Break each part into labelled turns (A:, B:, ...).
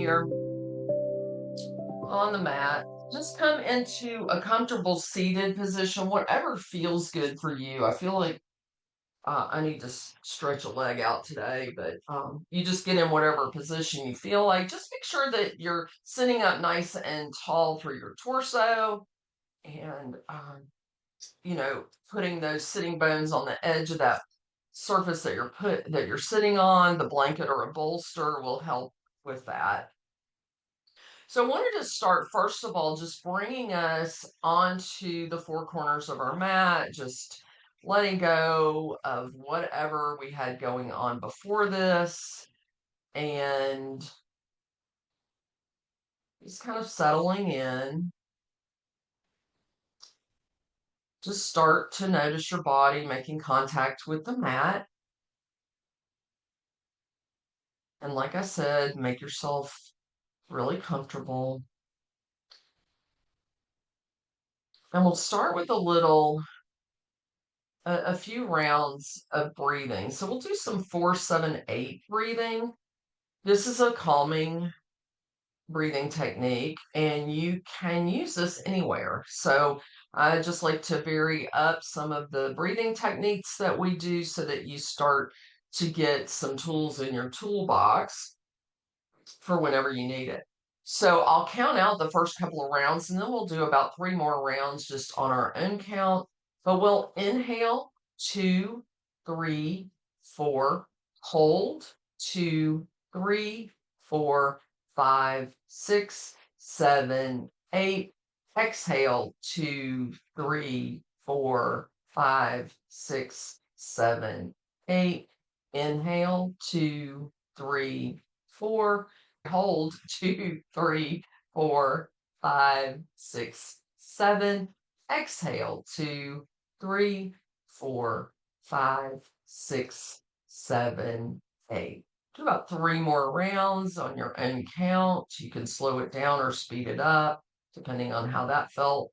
A: here on the mat. Just come into a comfortable seated position, whatever feels good for you. I feel like I need to stretch a leg out today, but you just get in whatever position you feel like. Just make sure that you're sitting up nice and tall through your torso and, putting those sitting bones on the edge of that surface that you're sitting on. The blanket or a bolster will help with that. So I wanted to start, first of all, just bringing us onto the four corners of our mat, just letting go of whatever we had going on before this, and just kind of settling in. Just start to notice your body making contact with the mat. And like I said, make yourself really comfortable. And we'll start with a few rounds of breathing. So we'll do some 4-7-8 breathing. This is a calming breathing technique, and you can use this anywhere. So I just like to vary up some of the breathing techniques that we do so that you start to get some tools in your toolbox for whenever you need it. So I'll count out the first couple of rounds, and then we'll do about 3 more rounds just on our own count. But we'll inhale 2, 3, 4, hold 2, 3, 4, 5, 6, 7, 8. Exhale 2, 3, 4, 5, 6, 7, 8. Inhale 2, 3, 4. Hold 2, 3, 4, 5, 6, 7. Exhale 2, 3, 4, 5, 6, 7, 8. Do about 3 more rounds on your own count. You can slow it down or speed it up, depending on how that felt.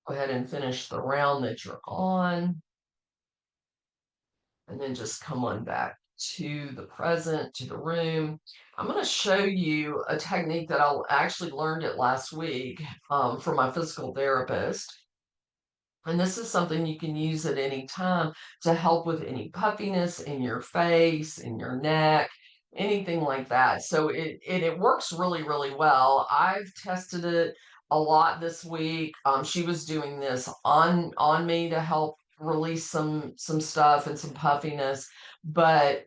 A: Go ahead and finish the round that you're on, and then just come on back to the present, to the room. I'm going to show you a technique that I actually learned it last week from my physical therapist. And this is something you can use at any time to help with any puffiness in your face, in your neck, anything like that. So it works really, really well. I've tested it a lot this week. She was doing this on me to help release some stuff and some puffiness, but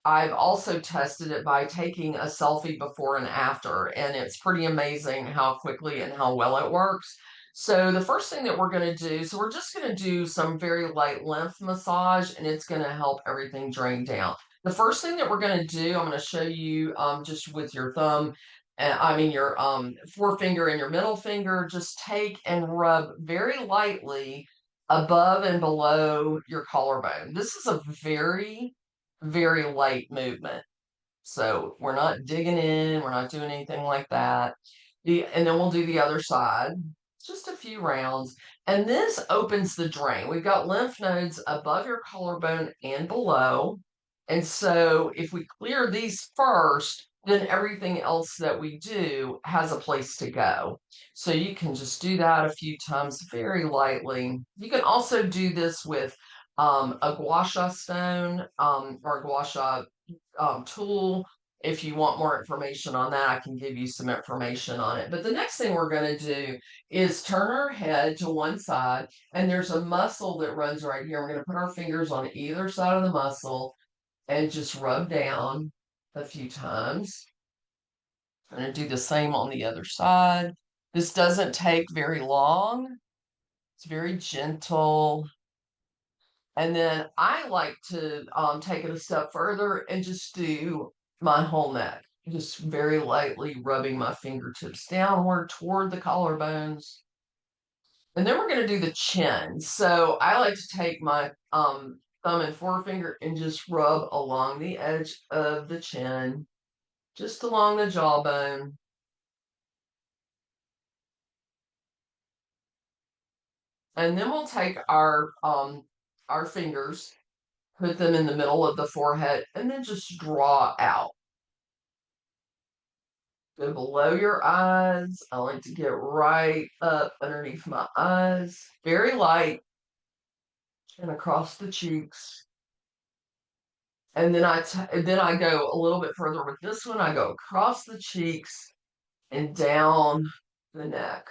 A: I've also tested it by taking a selfie before and after, and it's pretty amazing how quickly and how well it works. So the first thing that we're going to do, so we're just going to do some very light lymph massage, and it's going to help everything drain down. The first thing that we're going to do, I'm going to show you just with your thumb, I mean your forefinger and your middle finger, just take and rub very lightly above and below your collarbone. This is a very light movement. So we're not digging in, we're not doing anything like that. And then we'll do the other side, just a few rounds. And this opens the drain. We've got lymph nodes above your collarbone and below. And so if we clear these first, then everything else that we do has a place to go. So you can just do that a few times very lightly. You can also do this with a gua sha stone or a gua sha tool. If you want more information on that, I can give you some information on it. But the next thing we're going to do is turn our head to one side, and there's a muscle that runs right here. We're going to put our fingers on either side of the muscle and just rub down a few times. I'm going to do the same on the other side. This doesn't take very long. It's very gentle. And then I like to take it a step further and just do my whole neck, just very lightly rubbing my fingertips downward toward the collarbones. And then we're going to do the chin. So I like to take my thumb and forefinger and just rub along the edge of the chin, just along the jawbone. And then we'll take our fingers, put them in the middle of the forehead, and then just draw out. Go below your eyes. I like to get right up underneath my eyes, very light, and across the cheeks. And then I go a little bit further with this one. I go across the cheeks and down the neck.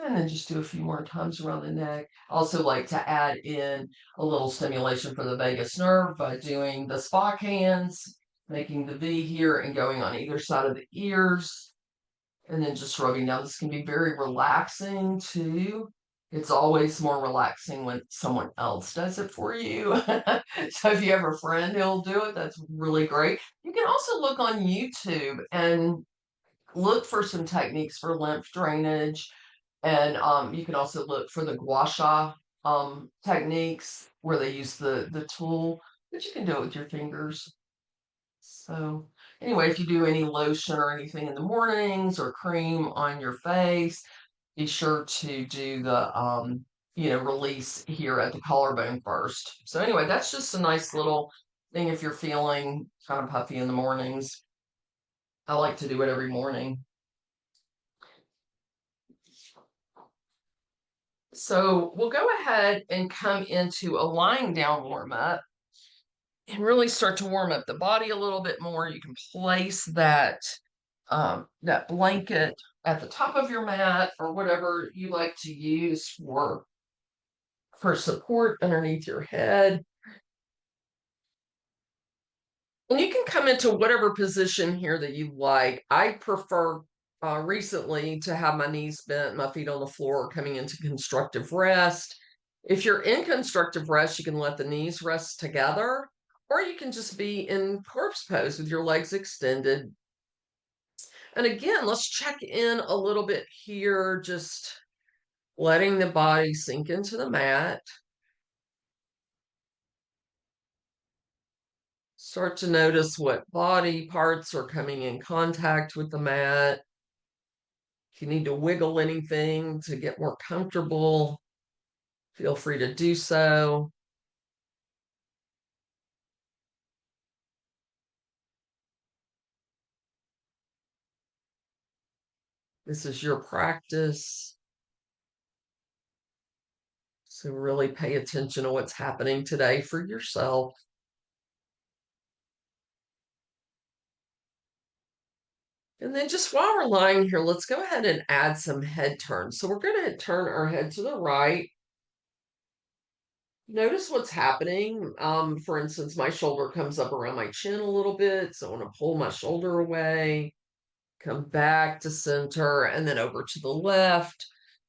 A: And then just do a few more times around the neck. I also like to add in a little stimulation for the vagus nerve by doing the Spock hands, making the V here and going on either side of the ears, and then just rubbing down. This can be very relaxing too. It's always more relaxing when someone else does it for you. So if you have a friend who'll do it, that's really great. You can also look on YouTube and look for some techniques for lymph drainage. And you can also look for the gua sha techniques where they use the tool, but you can do it with your fingers. So anyway, if you do any lotion or anything in the mornings or cream on your face, be sure to do the release here at the collarbone first. So anyway, that's just a nice little thing if you're feeling kind of puffy in the mornings. I like to do it every morning. So we'll go ahead and come into a lying down warm up and really start to warm up the body a little bit more. You can place that blanket at the top of your mat or whatever you like to use for support underneath your head. And you can come into whatever position here that you like. I prefer recently to have my knees bent, my feet on the floor, coming into constructive rest. If you're in constructive rest, you can let the knees rest together, or you can just be in corpse pose with your legs extended. And again, let's check in a little bit here, just letting the body sink into the mat. Start to notice what body parts are coming in contact with the mat. If you need to wiggle anything to get more comfortable, feel free to do so. This is your practice. So really pay attention to what's happening today for yourself. And then just while we're lying here, let's go ahead and add some head turns. So we're going to turn our head to the right. Notice what's happening. For instance, my shoulder comes up around my chin a little bit. So I want to pull my shoulder away, come back to center, and then over to the left.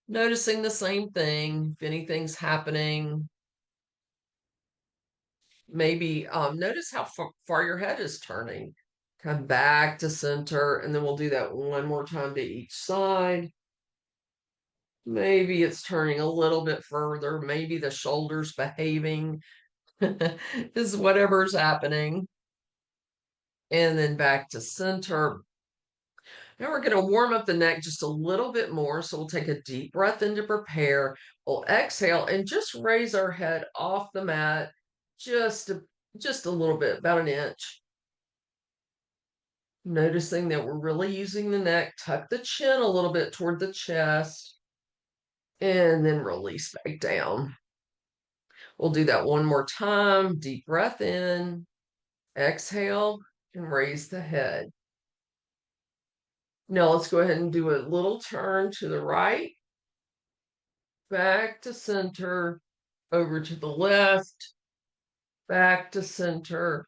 A: Noticing the same thing. If anything's happening, maybe notice how far your head is turning. Come back to center, and then we'll do that one more time to each side. Maybe it's turning a little bit further. Maybe the shoulder's behaving. This is whatever's happening. And then back to center. Now we're going to warm up the neck just a little bit more. So we'll take a deep breath in to prepare. We'll exhale and just raise our head off the mat just a little bit, about an inch. Noticing that we're really using the neck. Tuck the chin a little bit toward the chest. And then release back down. We'll do that one more time. Deep breath in. Exhale and raise the head. Now let's go ahead and do a little turn to the right, back to center, over to the left, back to center,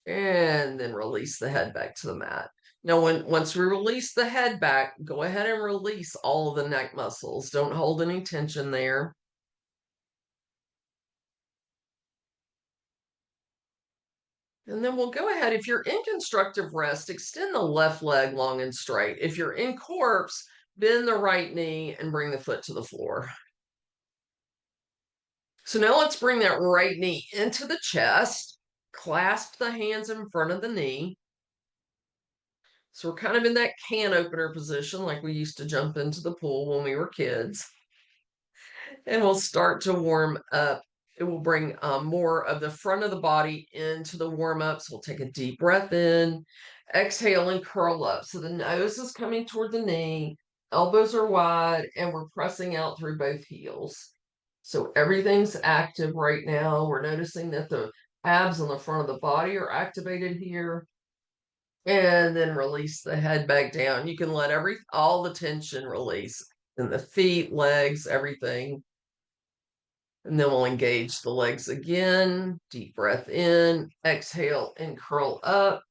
A: and then release the head back to the mat. Now, once we release the head back, go ahead and release all of the neck muscles. Don't hold any tension there. And then we'll go ahead. If you're in constructive rest, extend the left leg long and straight. If you're in corpse, bend the right knee and bring the foot to the floor. So now let's bring that right knee into the chest. Clasp the hands in front of the knee. So we're kind of in that can opener position like we used to jump into the pool when we were kids. And we'll start to warm up. It will bring more of the front of the body into the warm up. So we'll take a deep breath in, exhale, and curl up. So the nose is coming toward the knee, elbows are wide, and we're pressing out through both heels. So everything's active right now. We're noticing that the abs on the front of the body are activated here. And then release the head back down. You can let all the tension release in the feet, legs, everything. And then we'll engage the legs again. Deep breath in, exhale, and curl up.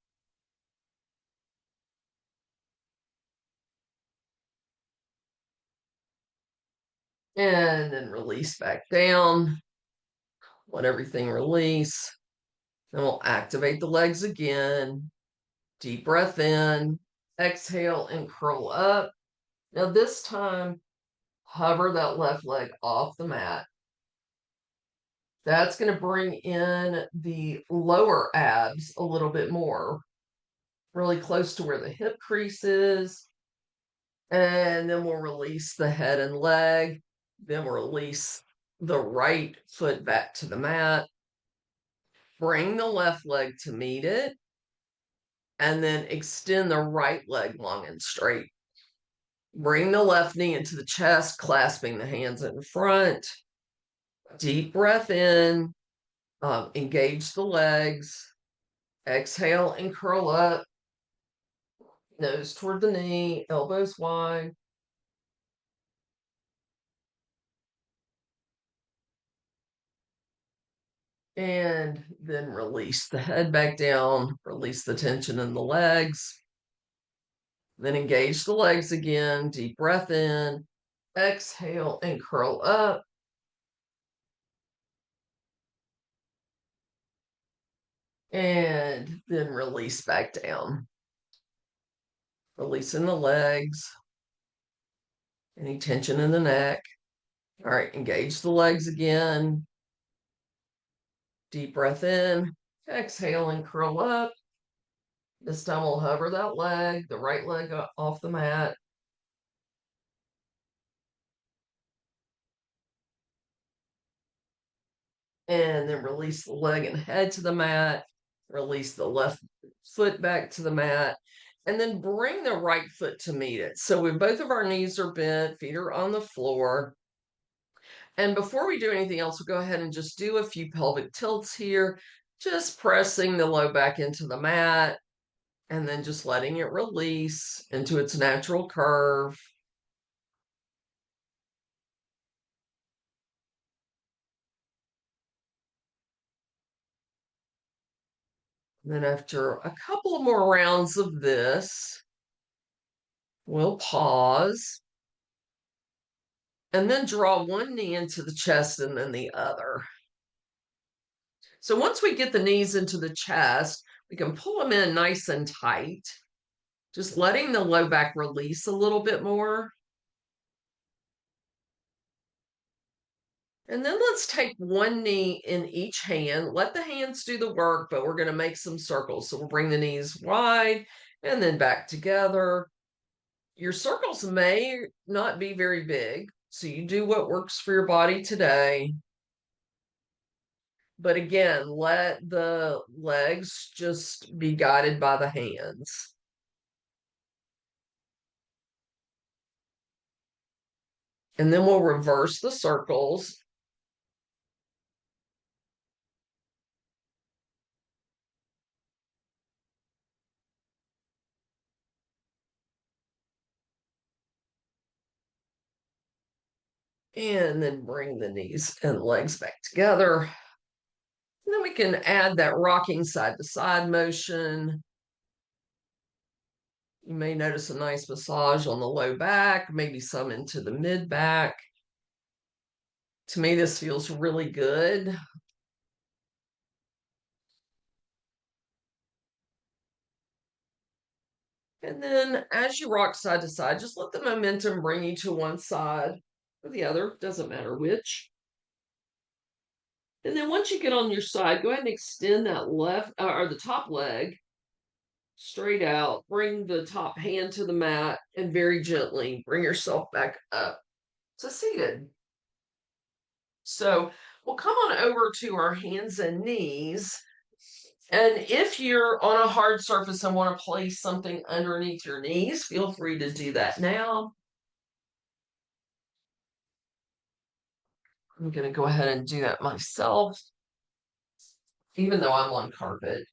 A: And then release back down. Let everything release. Then we'll activate the legs again. Deep breath in, exhale, and curl up. Now, this time, hover that left leg off the mat. That's going to bring in the lower abs a little bit more, really close to where the hip crease is. And then we'll release the head and leg. Then we'll release the right foot back to the mat. Bring the left leg to meet it. And then extend the right leg long and straight. Bring the left knee into the chest, clasping the hands in front. Deep breath in. Engage the legs. Exhale and curl up. Nose toward the knee, elbows wide. And then release the head back down, release the tension in the legs. Then engage the legs again, deep breath in, exhale and curl up. And then release back down. Releasing the legs, any tension in the neck. All right, engage the legs again. Deep breath in, exhale and curl up. This time we'll hover that leg, the right leg off the mat. And then release the leg and head to the mat. Release the left foot back to the mat. And then bring the right foot to meet it. So when both of our knees are bent, feet are on the floor. And before we do anything else, we'll go ahead and just do a few pelvic tilts here, just pressing the low back into the mat and then just letting it release into its natural curve. And then after a couple of more rounds of this, we'll pause and then draw one knee into the chest and then the other. So once we get the knees into the chest, we can pull them in nice and tight, just letting the low back release a little bit more. And then let's take one knee in each hand. Let the hands do the work, but we're going to make some circles. So we'll bring the knees wide and then back together. Your circles may not be very big, so you do what works for your body today. But again, let the legs just be guided by the hands. And then we'll reverse the circles. And then bring the knees and legs back together. And then we can add that rocking side to side motion. You may notice a nice massage on the low back, maybe some into the mid back. To me, this feels really good. And then as you rock side to side, just let the momentum bring you to one side or the other, doesn't matter which. And then once you get on your side, go ahead and extend that left or the top leg straight out. Bring the top hand to the mat and very gently bring yourself back up to seated. So we'll come on over to our hands and knees. And if you're on a hard surface and want to place something underneath your knees, feel free to do that now. I'm going to go ahead and do that myself, even though I'm on carpet.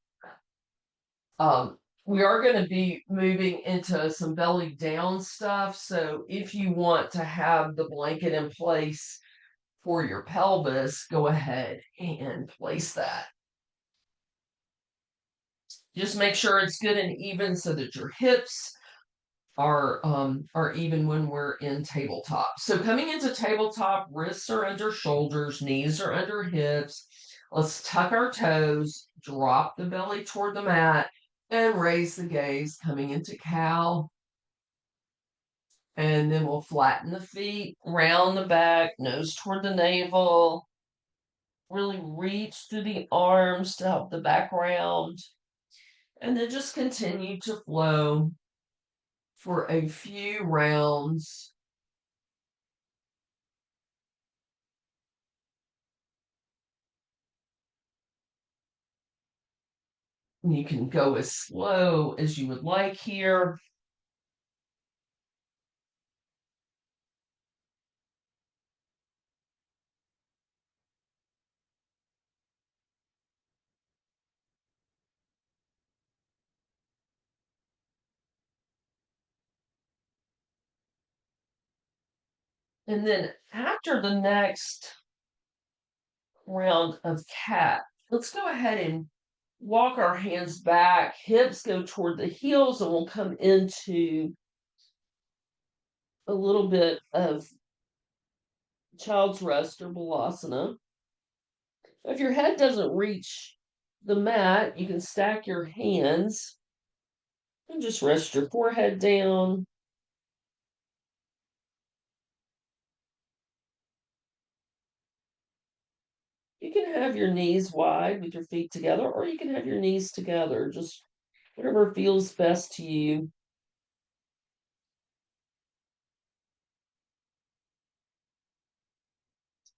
A: We are going to be moving into some belly down stuff. So if you want to have the blanket in place for your pelvis, go ahead and place that. Just make sure it's good and even so that your hips are even when we're in tabletop. So coming into tabletop, wrists are under shoulders, knees are under hips. Let's tuck our toes, drop the belly toward the mat, and raise the gaze coming into cow. And then we'll flatten the feet, round the back, nose toward the navel. Really reach through the arms to help the back round. And then just continue to flow for a few rounds. You can go as slow as you would like here. And then after the next round of cat, let's go ahead and walk our hands back, hips go toward the heels, and we'll come into a little bit of child's rest or balasana. If your head doesn't reach the mat, you can stack your hands and just rest your forehead down. You can have your knees wide with your feet together, or you can have your knees together, just whatever feels best to you.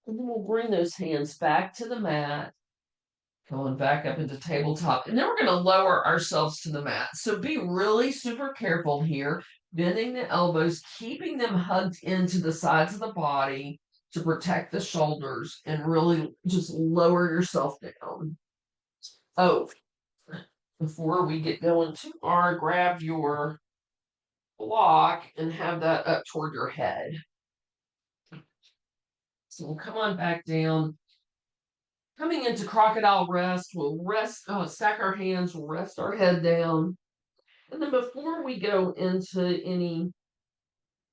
A: And then we'll bring those hands back to the mat, going back up into tabletop. And then we're going to lower ourselves to the mat. So be really super careful here, bending the elbows, keeping them hugged into the sides of the body to protect the shoulders, and really just lower yourself down. Oh, before we get going too far, grab your block and have that up toward your head. So we'll come on back down. Coming into crocodile rest, we'll stack our hands, we'll rest our head down. And then before we go into any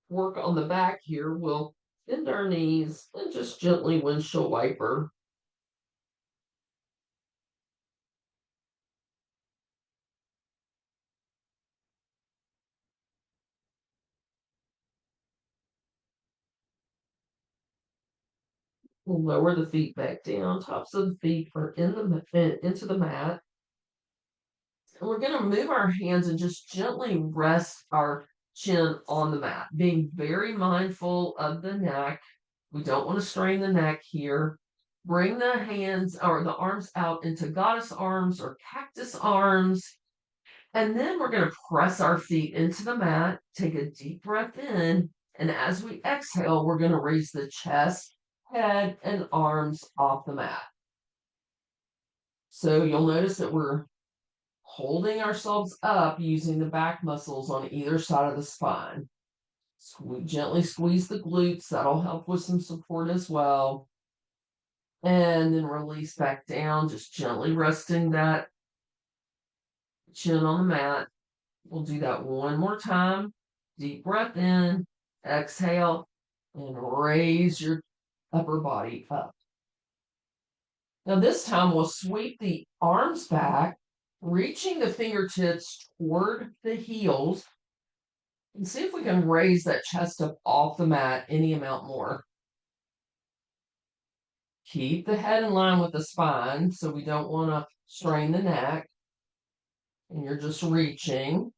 A: work on the back here, we'll bend our knees and just gently windshield wiper. We'll lower the feet back down, tops of the feet are into the mat. And we're going to move our hands and just gently rest our chin on the mat, being very mindful of the neck. We don't want to strain the neck here. Bring the hands or the arms out into goddess arms or cactus arms. And then we're going to press our feet into the mat, take a deep breath in. And as we exhale, we're going to raise the chest, head, and arms off the mat. So you'll notice that we're holding ourselves up using the back muscles on either side of the spine. Gently squeeze the glutes. That'll help with some support as well. And then release back down, just gently resting that chin on the mat. We'll do that one more time. Deep breath in, exhale, and raise your upper body up. Now this time we'll sweep the arms back, reaching the fingertips toward the heels, and see if we can raise that chest up off the mat any amount more. Keep the head in line with the spine, so we don't want to strain the neck. And you're just reaching.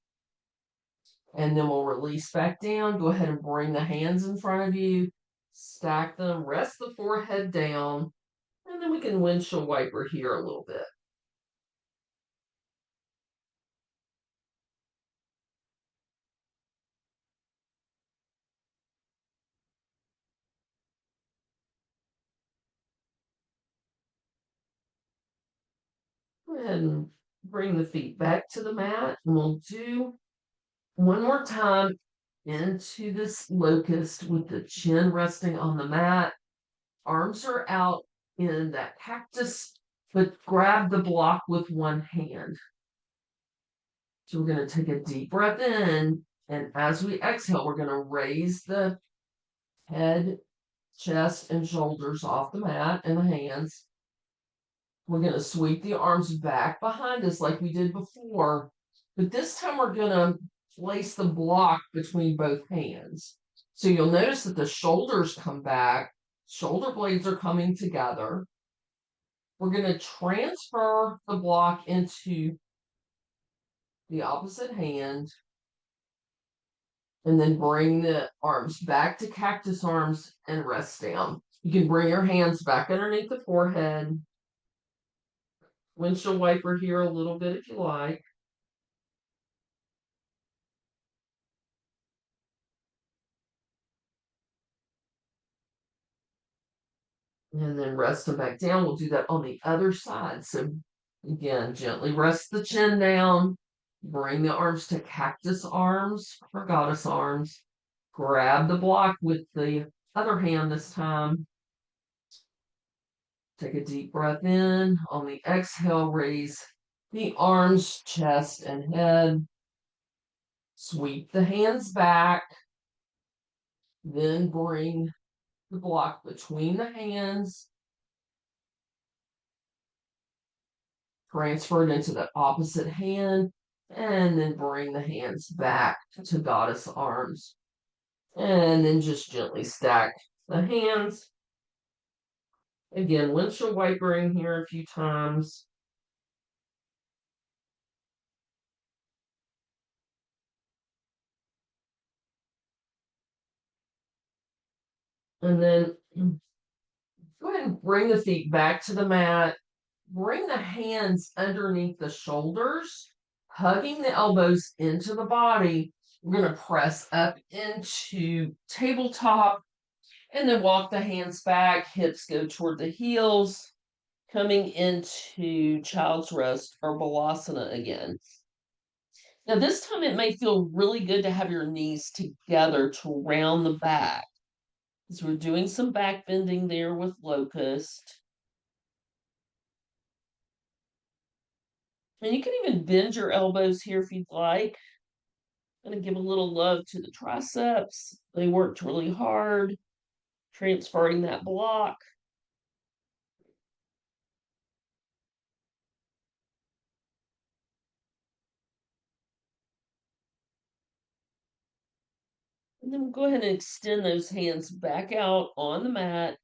A: And then we'll release back down. Go ahead and bring the hands in front of you. Stack them. Rest the forehead down. And then we can windshield wiper here a little bit. Go ahead and bring the feet back to the mat. And we'll do one more time into this locust with the chin resting on the mat. Arms are out in that cactus, but grab the block with one hand. So we're going to take a deep breath in, and as we exhale, we're going to raise the head, chest, and shoulders off the mat and the hands. We're going to sweep the arms back behind us like we did before, but this time we're going to place the block between both hands. So you'll notice that the shoulders come back, shoulder blades are coming together. We're going to transfer the block into the opposite hand, and then bring the arms back to cactus arms and rest down. You can bring your hands back underneath the forehead. Windshield wiper here a little bit if you like. And then rest them back down. We'll do that on the other side. So again, gently rest the chin down. Bring the arms to cactus arms or goddess arms. Grab the block with the other hand this time. Take a deep breath in. On the exhale, raise the arms, chest, and head. Sweep the hands back. Then bring the block between the hands. Transfer it into the opposite hand. And then bring the hands back to goddess arms. And then just gently stack the hands. Again, windshield wipering here a few times. And then go ahead and bring the feet back to the mat. Bring the hands underneath the shoulders, hugging the elbows into the body. We're going to press up into tabletop and then walk the hands back. Hips go toward the heels, coming into child's rest or balasana again. Now, this time it may feel really good to have your knees together to round the back. So we're doing some back bending there with locust. And you can even bend your elbows here if you'd like. I'm going to give a little love to the triceps. They worked really hard transferring that block. And then we'll go ahead and extend those hands back out on the mat,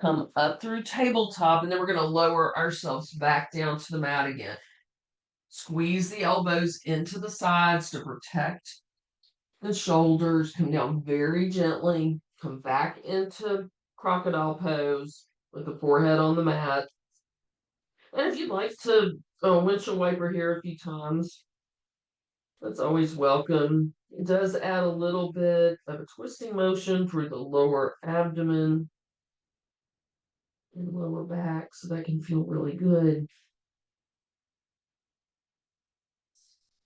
A: come up through tabletop, and then we're going to lower ourselves back down to the mat again. Squeeze the elbows into the sides to protect the shoulders. Come down very gently. Come back into crocodile pose with the forehead on the mat. And if you'd like to windshield wiper here a few times, that's always welcome. It does add a little bit of a twisting motion through the lower abdomen and lower back, so that can feel really good.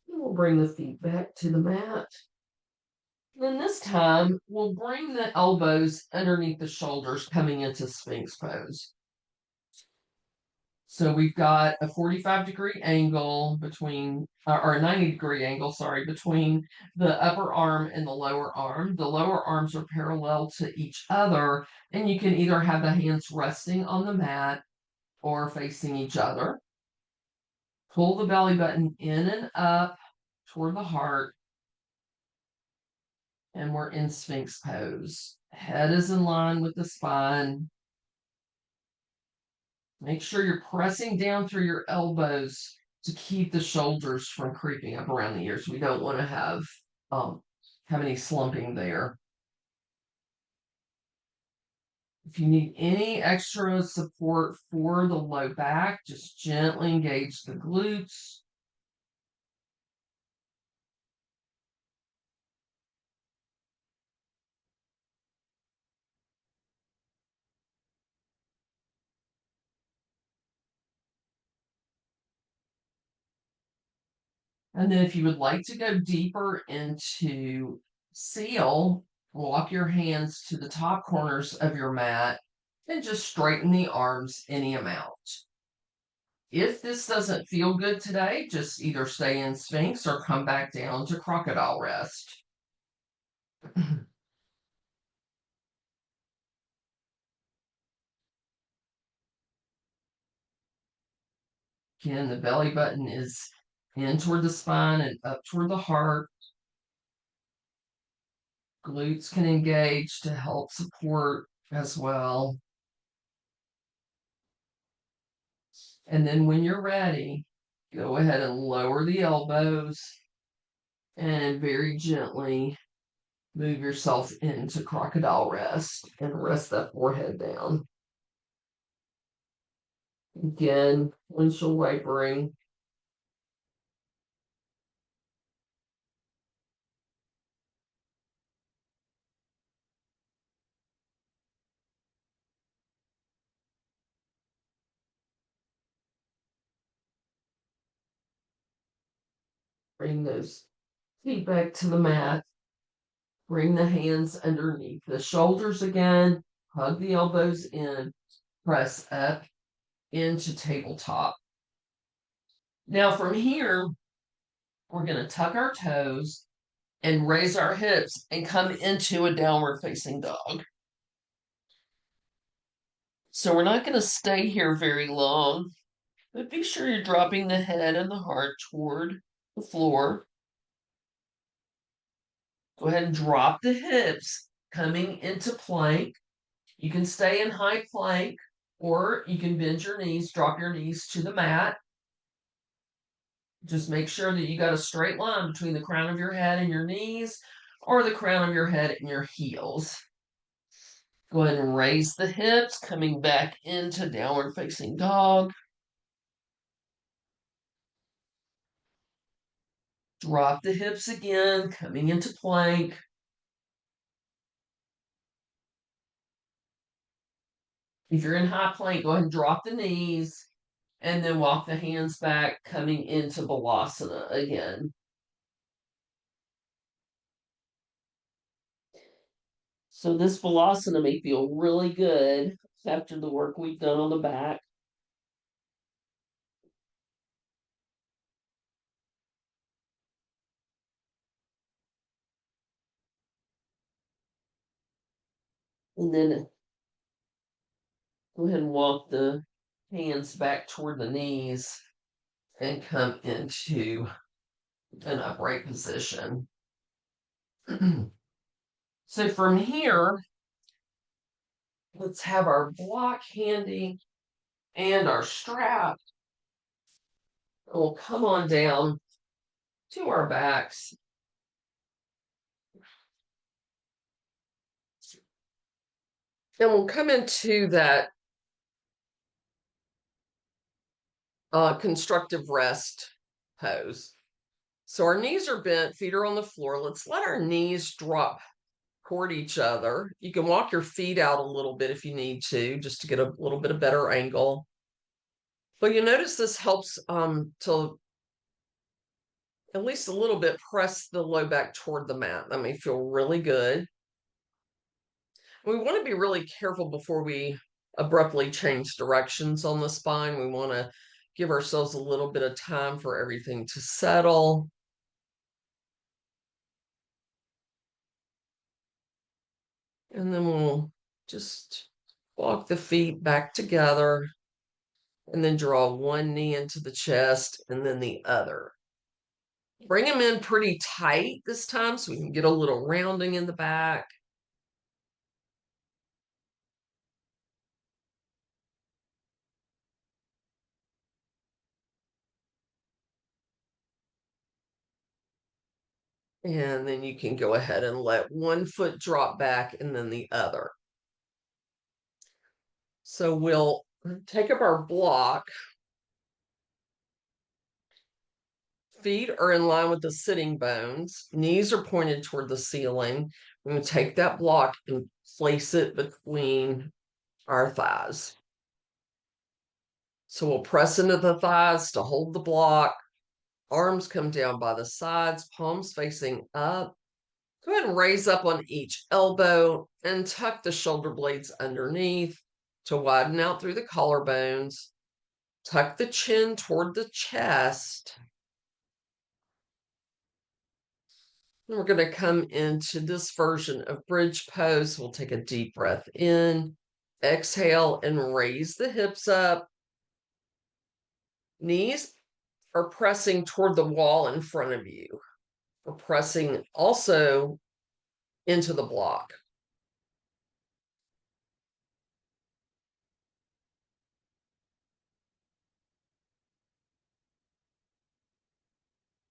A: And we'll bring the feet back to the mat. Then this time, we'll bring the elbows underneath the shoulders, coming into Sphinx pose. So we've got a 45-degree angle between, or a 90-degree angle, sorry, between the upper arm and the lower arm. The lower arms are parallel to each other, and you can either have the hands resting on the mat or facing each other. Pull the belly button in and up toward the heart, and we're in Sphinx pose. Head is in line with the spine. Make sure you're pressing down through your elbows to keep the shoulders from creeping up around the ears. We don't want to have any slumping there. If you need any extra support for the low back, just gently engage the glutes. And then if you would like to go deeper into seal, walk your hands to the top corners of your mat and just straighten the arms any amount. If this doesn't feel good today, just either stay in Sphinx or come back down to crocodile rest. Again, the belly button is in toward the spine and up toward the heart. Glutes can engage to help support as well. And then when you're ready, go ahead and lower the elbows and very gently move yourself into crocodile rest and rest that forehead down. Again, windshield wipering. Bring those feet back to the mat. Bring the hands underneath the shoulders again. Hug the elbows in. Press up into tabletop. Now from here, we're going to tuck our toes and raise our hips and come into a downward facing dog. So we're not going to stay here very long, but be sure you're dropping the head and the heart toward the floor. Go ahead and drop the hips, coming into plank. You can stay in high plank, or you can bend your knees, drop your knees to the mat. Just make sure that you got a straight line between the crown of your head and your knees, or the crown of your head and your heels. Go ahead and raise the hips, coming back into downward facing dog. Drop the hips again, coming into plank. If you're in high plank, go ahead and drop the knees and then walk the hands back, coming into Balasana again. So this Balasana may feel really good after the work we've done on the back. And then go ahead and walk the hands back toward the knees and come into an upright position. So from here, let's have our block handy and our strap. We'll come on down to our backs. And we'll come into that constructive rest pose. So our knees are bent, feet are on the floor. Let's let our knees drop toward each other. You can walk your feet out a little bit if you need to, just to get a little bit of better angle. But you notice this helps to at least a little bit press the low back toward the mat. That may feel really good. We want to be really careful before we abruptly change directions on the spine. We want to give ourselves a little bit of time for everything to settle. And then we'll just walk the feet back together and then draw one knee into the chest and then the other. Bring them in pretty tight this time so we can get a little rounding in the back. And then you can go ahead and let one foot drop back and then the other. So we'll take up our block. Feet are in line with the sitting bones. Knees are pointed toward the ceiling. We're going to take that block and place it between our thighs. So we'll press into the thighs to hold the block. Arms come down by the sides, palms facing up. Go ahead and raise up on each elbow and tuck the shoulder blades underneath to widen out through the collarbones. Tuck the chin toward the chest. And we're going to come into this version of bridge pose. We'll take a deep breath in, exhale, and raise the hips up. Knees are pressing toward the wall in front of you. We're pressing also into the block.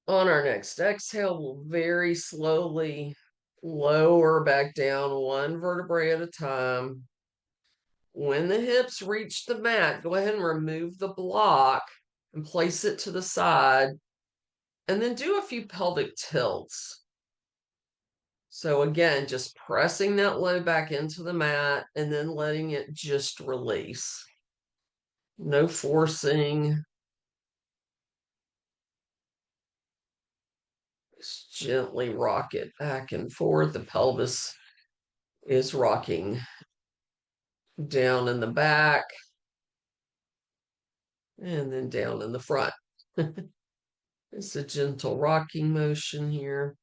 A: On our next exhale, we'll very slowly lower back down one vertebrae at a time. When the hips reach the mat, go ahead and remove the block and place it to the side, and then do a few pelvic tilts. So again, just pressing that low back into the mat and then letting it just release. No forcing. Just gently rock it back and forth. The pelvis is rocking down in the back and then down in the front. It's a gentle rocking motion here.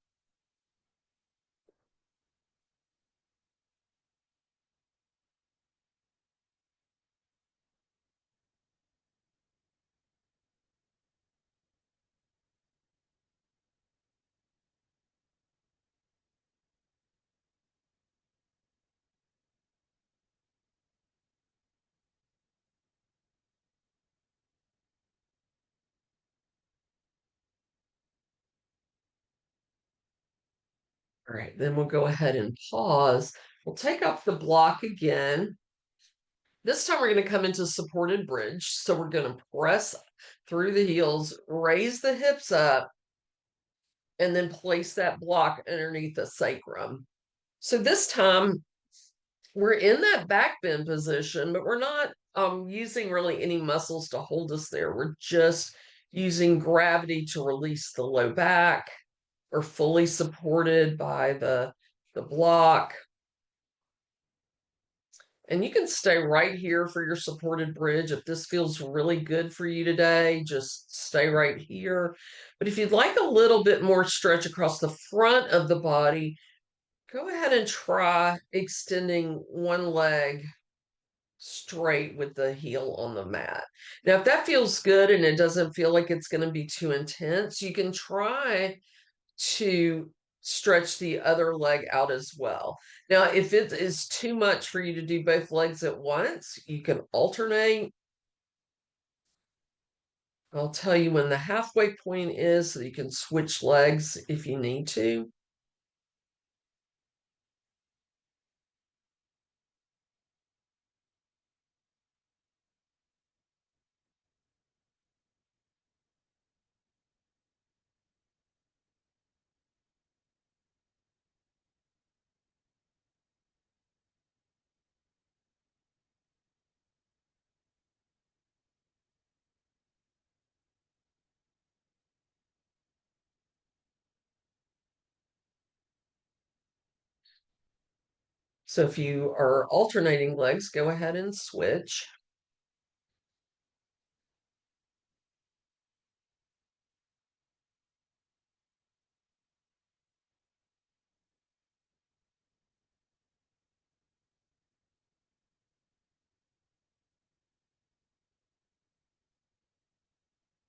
A: All right, then we'll go ahead and pause. We'll take up the block again. This time we're going to come into supported bridge. So we're going to press through the heels, raise the hips up, and then place that block underneath the sacrum. So this time we're in that back bend position, but we're not using really any muscles to hold us there. We're just using gravity to release the low back. We're fully supported by the block. And you can stay right here for your supported bridge. If this feels really good for you today, just stay right here. But if you'd like a little bit more stretch across the front of the body, go ahead and try extending one leg straight with the heel on the mat. Now, if that feels good and it doesn't feel like it's going to be too intense, you can try to stretch the other leg out as well. Now, if it is too much for you to do both legs at once, you can alternate. I'll tell you when the halfway point is so you can switch legs if you need to. So if you are alternating legs, go ahead and switch.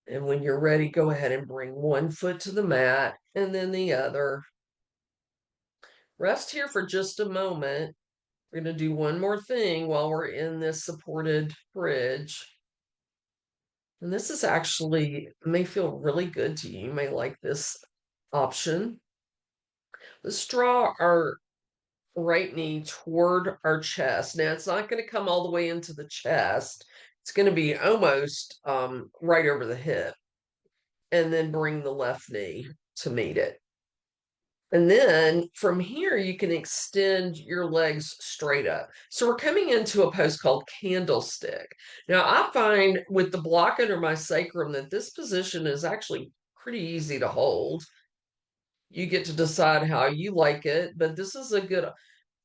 A: And when you're ready, go ahead and bring one foot to the mat and then the other. Rest here for just a moment. We're going to do one more thing while we're in this supported bridge. And this is actually may feel really good to you. You may like this option. Let's draw our right knee toward our chest. Now, it's not going to come all the way into the chest. It's going to be almost right over the hip. And then bring the left knee to meet it. And then from here, you can extend your legs straight up. So we're coming into a pose called candlestick. Now, I find with the block under my sacrum that this position is actually pretty easy to hold. You get to decide how you like it, but this is a good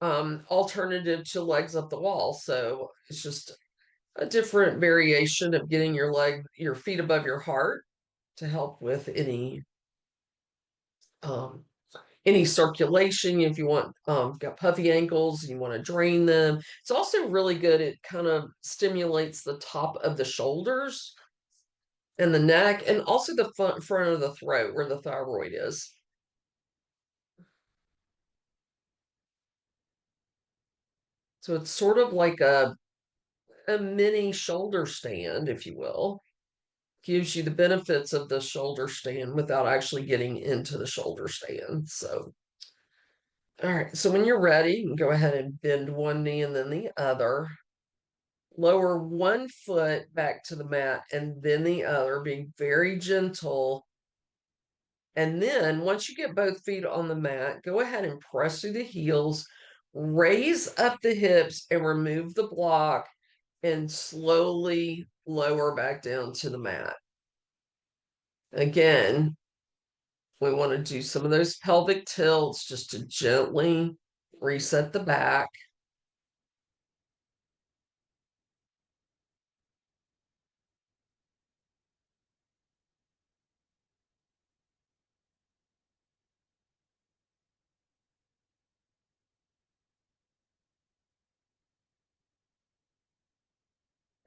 A: alternative to legs up the wall. So it's just a different variation of getting your feet above your heart to help with um, any circulation. If you want got puffy ankles and you want to drain them, it's also really good. It kind of stimulates the top of the shoulders and the neck, and also the front of the throat where the thyroid is. So it's sort of like a mini shoulder stand, if you will. Gives you the benefits of the shoulder stand without actually getting into the shoulder stand. So all right, so when you're ready, you can go ahead and bend one knee and then the other. Lower one foot back to the mat and then the other, being very gentle. And then once you get both feet on the mat, go ahead and press through the heels, raise up the hips and remove the block, and slowly lower back down to the mat. Again, we want to do some of those pelvic tilts just to gently reset the back.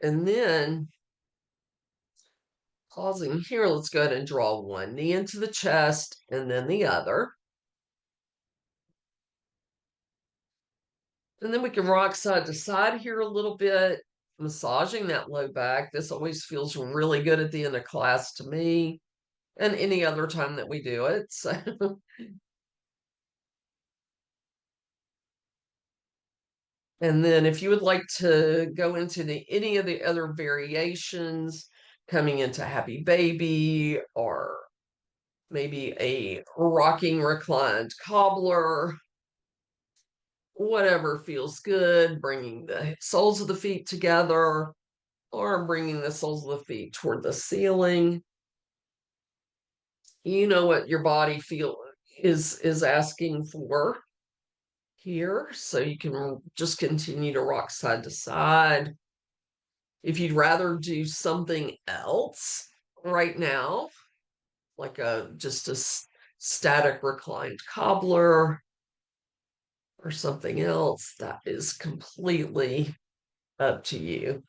A: And then pausing here, let's go ahead and draw one knee into the chest and then the other. And then we can rock side to side here a little bit, massaging that low back. This always feels really good at the end of class to me, and any other time that we do it. So, and then if you would like to go into any of the other variations, coming into happy baby or maybe a rocking reclined cobbler, whatever feels good, bringing the soles of the feet together or bringing the soles of the feet toward the ceiling. You know what your body is asking for here, so you can just continue to rock side to side. If you'd rather do something else right now, like a just a static reclined cobbler or something else, that is completely up to you.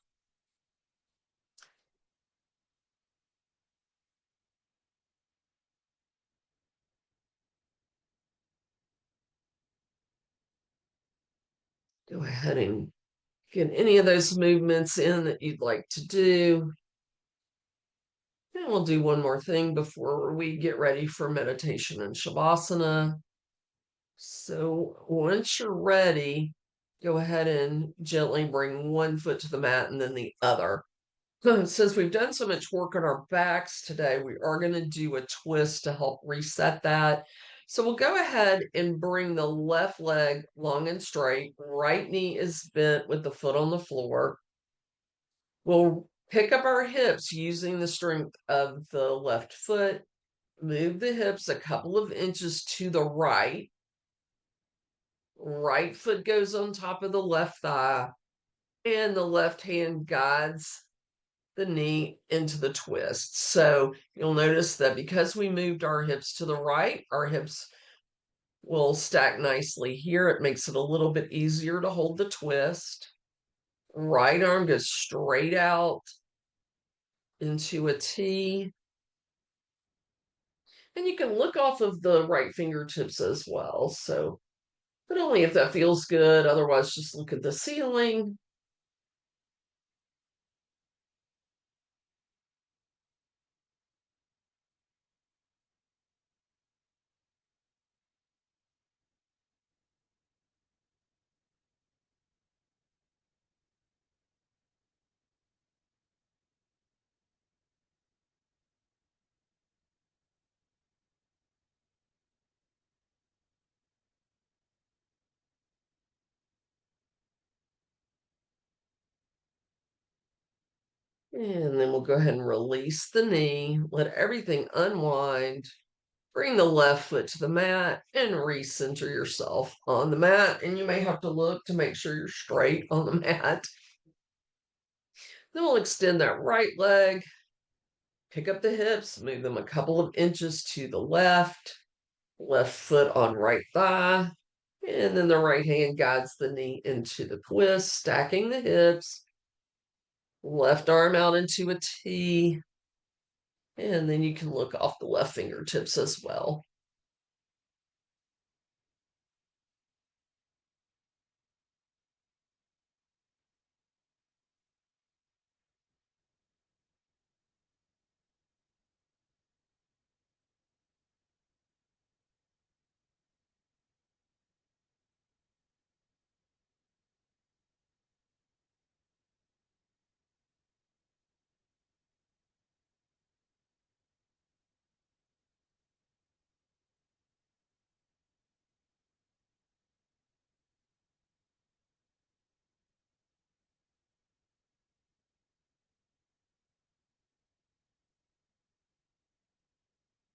A: Go ahead and get any of those movements in that you'd like to do. And we'll do one more thing before we get ready for meditation and Shavasana. So once you're ready, go ahead and gently bring one foot to the mat and then the other. Since we've done so much work on our backs today, we are going to do a twist to help reset that. So we'll go ahead and bring the left leg long and straight. Right knee is bent with the foot on the floor. We'll pick up our hips using the strength of the left foot. Move the hips a couple of inches to the right. Right foot goes on top of the left thigh, and the left hand guides the knee into the twist. So you'll notice that because we moved our hips to the right, our hips will stack nicely here. It makes it a little bit easier to hold the twist. Right arm goes straight out into a T. And you can look off of the right fingertips as well. So, but only if that feels good. Otherwise, just look at the ceiling. And then we'll go ahead and release the knee, let everything unwind. Bring the left foot to the mat and recenter yourself on the mat. And you may have to look to make sure you're straight on the mat. Then we'll extend that right leg, pick up the hips, move them a couple of inches to the left foot on right thigh. And then the right hand guides the knee into the twist, stacking the hips, left arm out into a T. And then you can look off the left fingertips as well.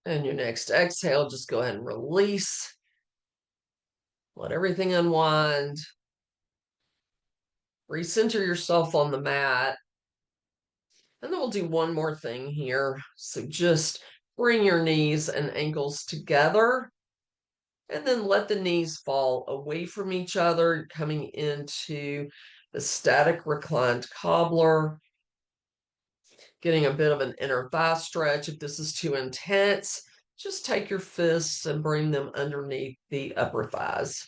A: And your next exhale, just go ahead and release. Let everything unwind. Recenter yourself on the mat. And then we'll do one more thing here. So just bring your knees and ankles together. And then let the knees fall away from each other, coming into the static reclined cobbler. Getting a bit of an inner thigh stretch. If this is too intense, just take your fists and bring them underneath the upper thighs.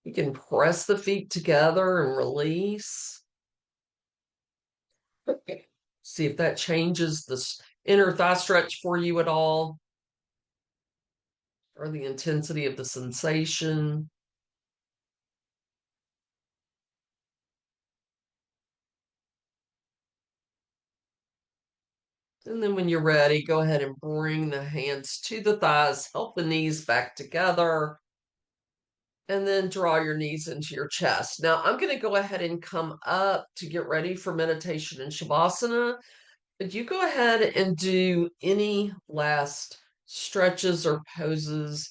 A: You can press the feet together and release. See if that changes this inner thigh stretch for you at all, or the intensity of the sensation. And then when you're ready, go ahead and bring the hands to the thighs, help the knees back together, and then draw your knees into your chest. Now, I'm going to go ahead and come up to get ready for meditation and Shavasana. But you go ahead and do any last stretches or poses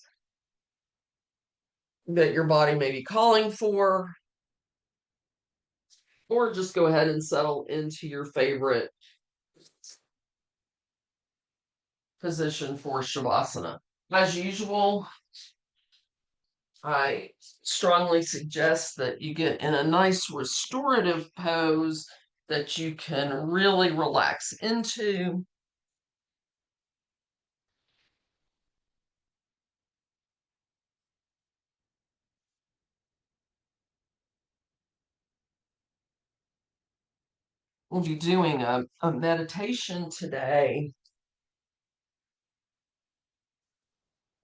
A: that your body may be calling for, or just go ahead and settle into your favorite position for Shavasana. As usual, I strongly suggest that you get in a nice restorative pose that you can really relax into. We'll be doing a meditation today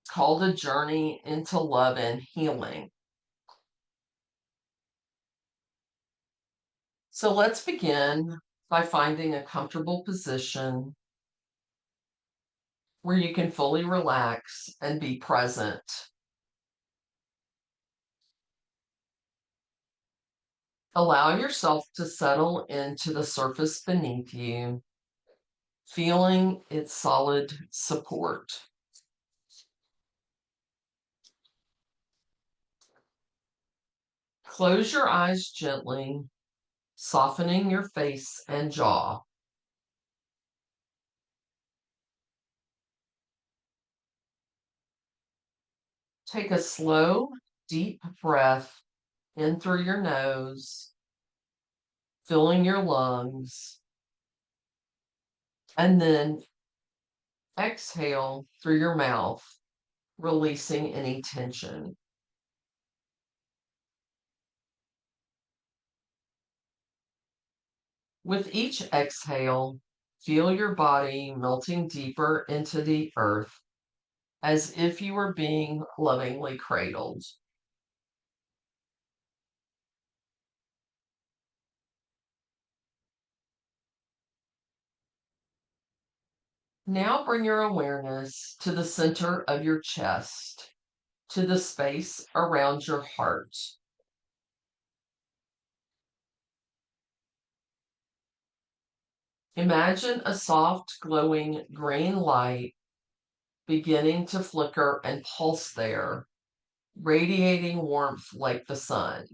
A: called A Journey into Love and Healing. So let's begin by finding a comfortable position where you can fully relax and be present. Allow yourself to settle into the surface beneath you. feeling its solid support. Close your eyes gently, softening your face and jaw. Take a slow, deep breath in through your nose, filling your lungs, and then exhale through your mouth, releasing any tension. With each exhale, feel your body melting deeper into the earth as if you were being lovingly cradled. Now bring your awareness to the center of your chest, to the space around your heart. Imagine a soft, glowing green light beginning to flicker and pulse there, radiating warmth like the sun.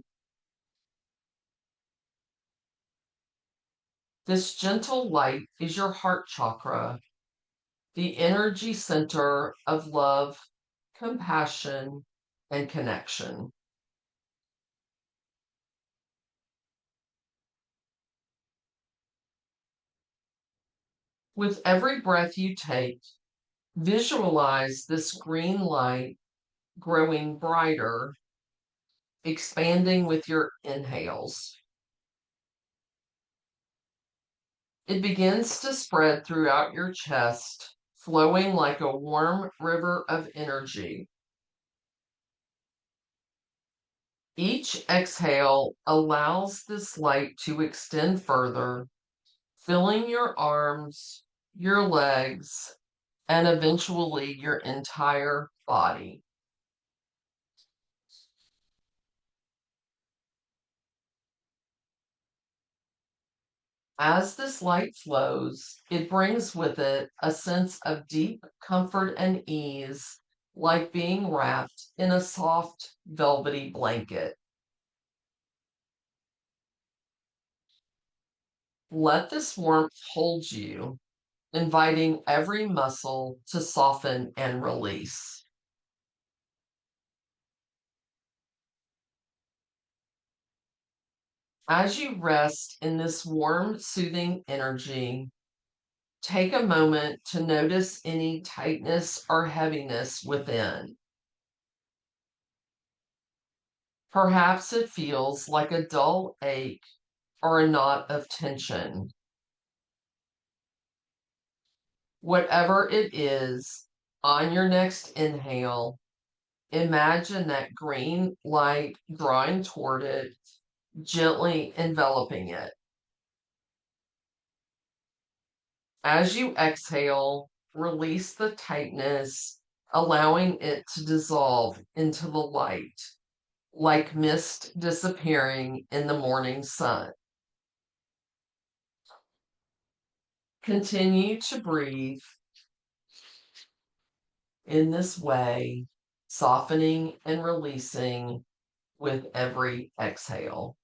A: This gentle light is your heart chakra, the energy center of love, compassion, and connection. With every breath you take, visualize this green light growing brighter, expanding with your inhales. It begins to spread throughout your chest, flowing like a warm river of energy. Each exhale allows this light to extend further, filling your arms, your legs, and eventually your entire body. As this light flows, it brings with it a sense of deep comfort and ease, like being wrapped in a soft, velvety blanket. Let this warmth hold you, inviting every muscle to soften and release. As you rest in this warm, soothing energy, take a moment to notice any tightness or heaviness within. Perhaps it feels like a dull ache or a knot of tension. Whatever it is, on your next inhale, imagine that green light drawing toward it, gently enveloping it. As you exhale, release the tightness, allowing it to dissolve into the light, like mist disappearing in the morning sun. Continue to breathe in this way, softening and releasing with every exhale.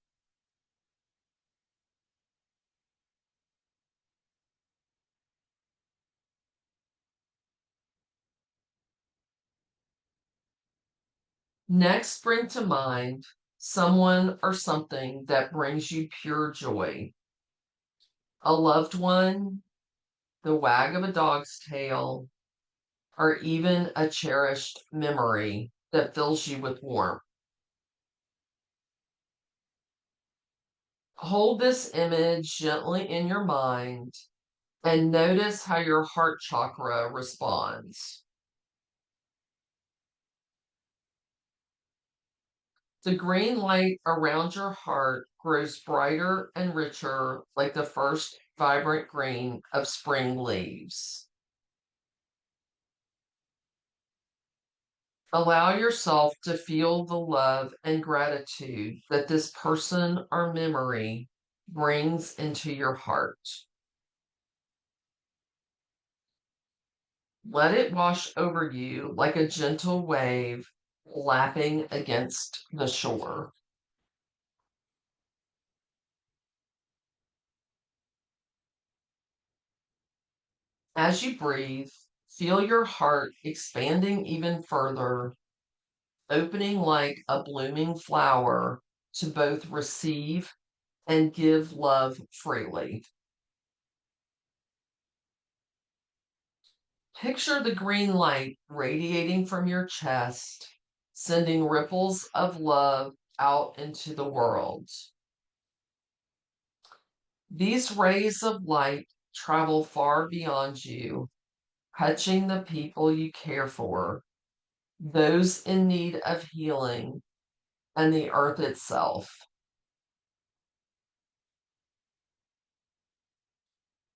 A: Next, bring to mind someone or something that brings you pure joy. A loved one, the wag of a dog's tail, or even a cherished memory that fills you with warmth. Hold this image gently in your mind and notice how your heart chakra responds. The green light around your heart grows brighter and richer like the first vibrant green of spring leaves. Allow yourself to feel the love and gratitude that this person or memory brings into your heart. Let it wash over you like a gentle wave lapping against the shore. As you breathe, feel your heart expanding even further, opening like a blooming flower to both receive and give love freely. Picture the green light radiating from your chest, sending ripples of love out into the world. These rays of light travel far beyond you, touching the people you care for, those in need of healing, and the earth itself.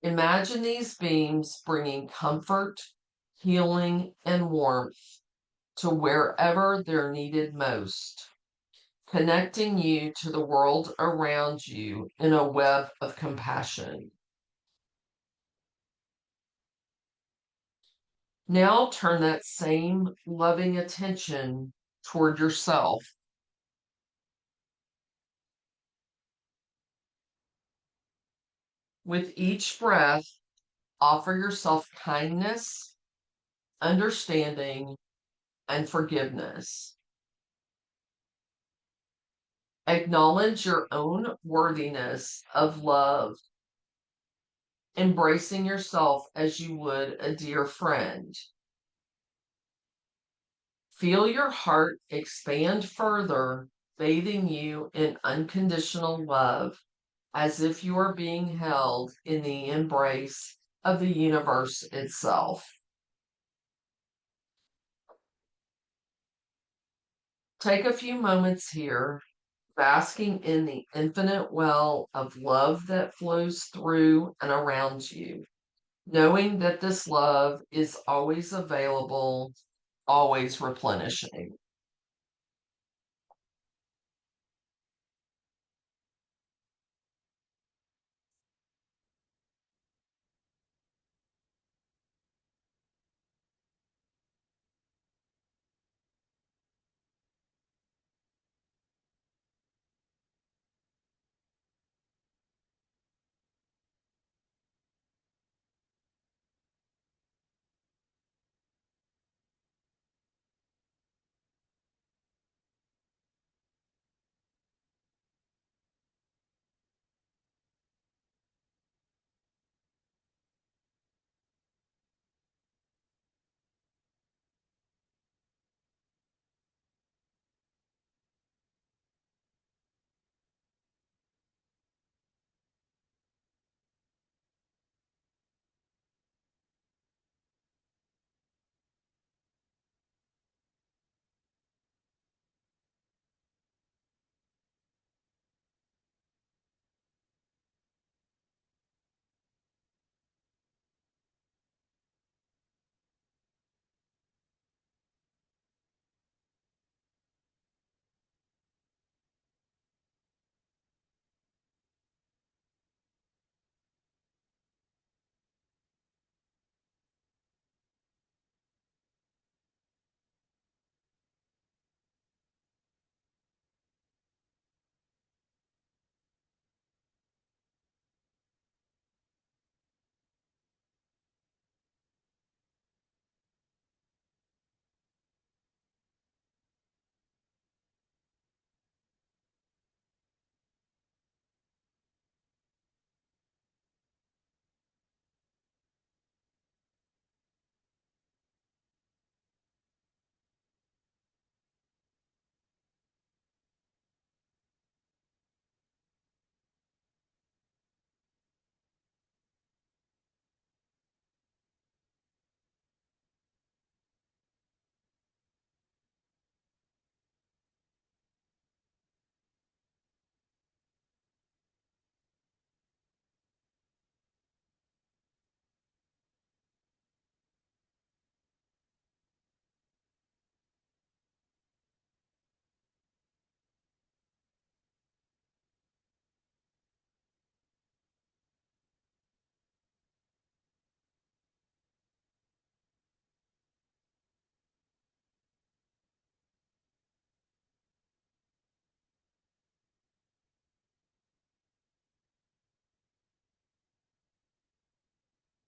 A: Imagine these beams bringing comfort, healing, and warmth to wherever they're needed most, connecting you to the world around you in a web of compassion. Now turn that same loving attention toward yourself. With each breath, offer yourself kindness, understanding, and forgiveness. Acknowledge your own worthiness of love, embracing yourself as you would a dear friend. Feel your heart expand further, bathing you in unconditional love, as if you are being held in the embrace of the universe itself. Take a few moments here, basking in the infinite well of love that flows through and around you, knowing that this love is always available, always replenishing.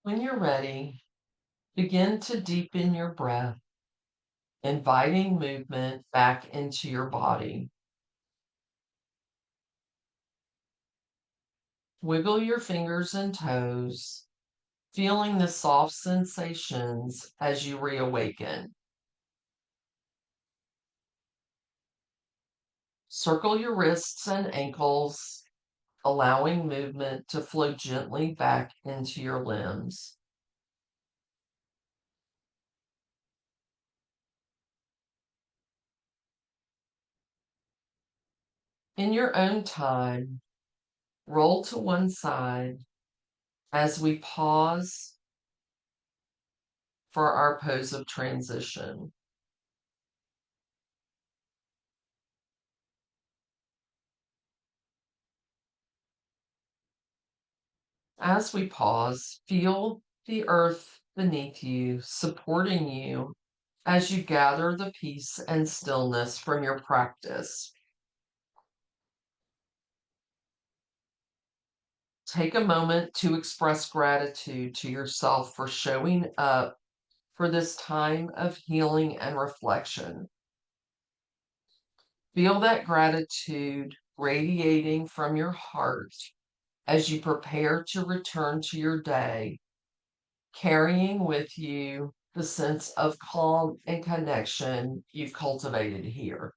A: When you're ready, begin to deepen your breath, inviting movement back into your body. Wiggle your fingers and toes, feeling the soft sensations as you reawaken. Circle your wrists and ankles, allowing movement to flow gently back into your limbs. In your own time, roll to one side as we pause for our pose of transition. As we pause, feel the earth beneath you, supporting you as you gather the peace and stillness from your practice. Take a moment to express gratitude to yourself for showing up for this time of healing and reflection. Feel that gratitude radiating from your heart as you prepare to return to your day, carrying with you the sense of calm and connection you've cultivated here.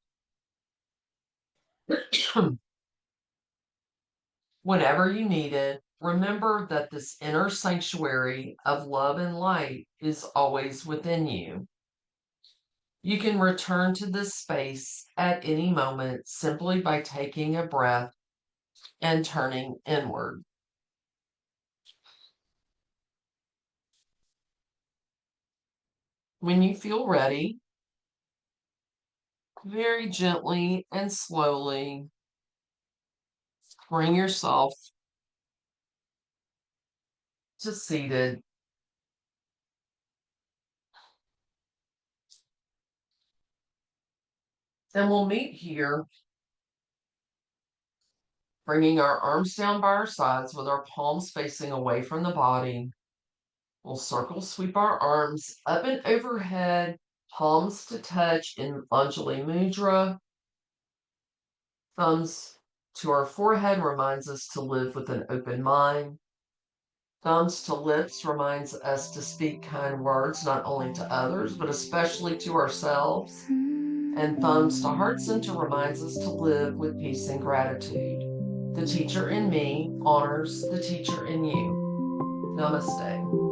A: Whenever you need it, remember that this inner sanctuary of love and light is always within you. You can return to this space at any moment simply by taking a breath and turning inward. When you feel ready, very gently and slowly bring yourself to seated. And we'll meet here, bringing our arms down by our sides with our palms facing away from the body. We'll circle sweep our arms up and overhead, palms to touch in Anjali Mudra. Thumbs to our forehead reminds us to live with an open mind. Thumbs to lips reminds us to speak kind words not only to others, but especially to ourselves. And thumbs to heart center reminds us to live with peace and gratitude. The teacher in me honors the teacher in you. Namaste.